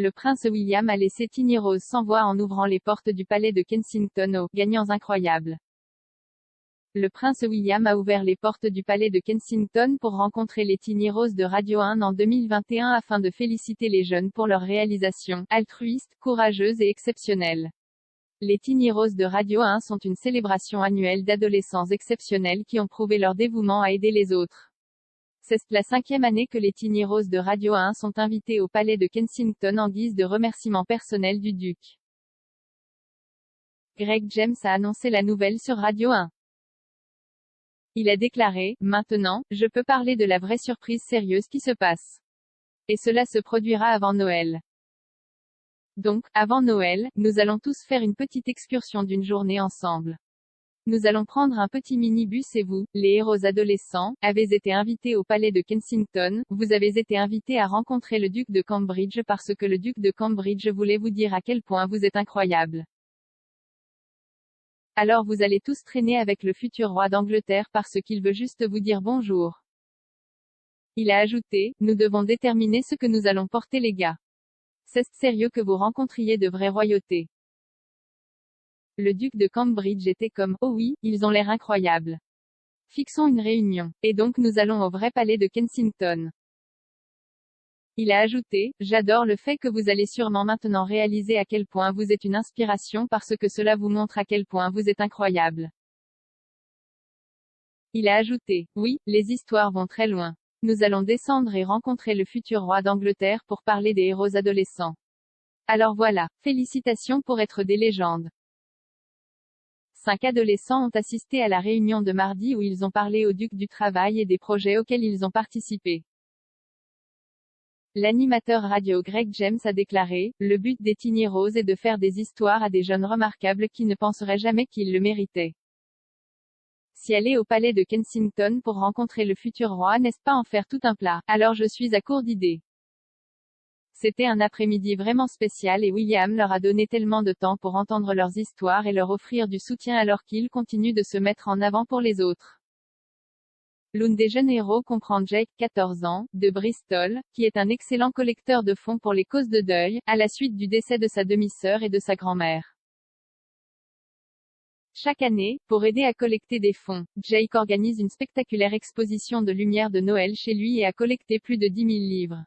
Le prince William a laissé Tiny Rose sans voix en ouvrant les portes du palais de Kensington aux gagnants incroyables. Le prince William a ouvert les portes du palais de Kensington pour rencontrer les Tiny Roses de Radio 1 en 2021 afin de féliciter les jeunes pour leur réalisation altruiste, courageuse et exceptionnelle. Les Tiny Roses de Radio 1 sont une célébration annuelle d'adolescents exceptionnels qui ont prouvé leur dévouement à aider les autres. C'est la 5e année que les Tiny Roses de Radio 1 sont invités au palais de Kensington en guise de remerciement personnel du duc. Greg James a annoncé la nouvelle sur Radio 1. Il a déclaré, maintenant, je peux parler de la vraie surprise sérieuse qui se passe. Et cela se produira avant Noël. Donc, avant Noël, nous allons tous faire une petite excursion d'une journée ensemble. Nous allons prendre un petit minibus et vous, les héros adolescents, avez été invités au palais de Kensington, vous avez été invités à rencontrer le duc de Cambridge parce que le duc de Cambridge voulait vous dire à quel point vous êtes incroyable. Alors vous allez tous traîner avec le futur roi d'Angleterre parce qu'il veut juste vous dire bonjour. Il a ajouté, nous devons déterminer ce que nous allons porter les gars. C'est sérieux que vous rencontriez de vraies royautés. Le duc de Cambridge était comme, oh oui, ils ont l'air incroyables. Fixons une réunion. Et donc nous allons au vrai palais de Kensington. Il a ajouté, j'adore le fait que vous allez sûrement maintenant réaliser à quel point vous êtes une inspiration parce que cela vous montre à quel point vous êtes incroyable. Il a ajouté, oui, les histoires vont très loin. Nous allons descendre et rencontrer le futur roi d'Angleterre pour parler des héros adolescents. Alors voilà, félicitations pour être des légendes. 5 adolescents ont assisté à la réunion de mardi où ils ont parlé au duc du travail et des projets auxquels ils ont participé. L'animateur radio Greg James a déclaré, le but des Tiny Roses est de faire des histoires à des jeunes remarquables qui ne penseraient jamais qu'ils le méritaient. Si aller au palais de Kensington pour rencontrer le futur roi n'est-ce pas en faire tout un plat, alors je suis à court d'idées. C'était un après-midi vraiment spécial et William leur a donné tellement de temps pour entendre leurs histoires et leur offrir du soutien alors qu'ils continuent de se mettre en avant pour les autres. L'un des jeunes héros comprend Jake, 14 ans, de Bristol, qui est un excellent collecteur de fonds pour les causes de deuil, à la suite du décès de sa demi-sœur et de sa grand-mère. Chaque année, pour aider à collecter des fonds, Jake organise une spectaculaire exposition de lumière de Noël chez lui et a collecté plus de 10 000 livres.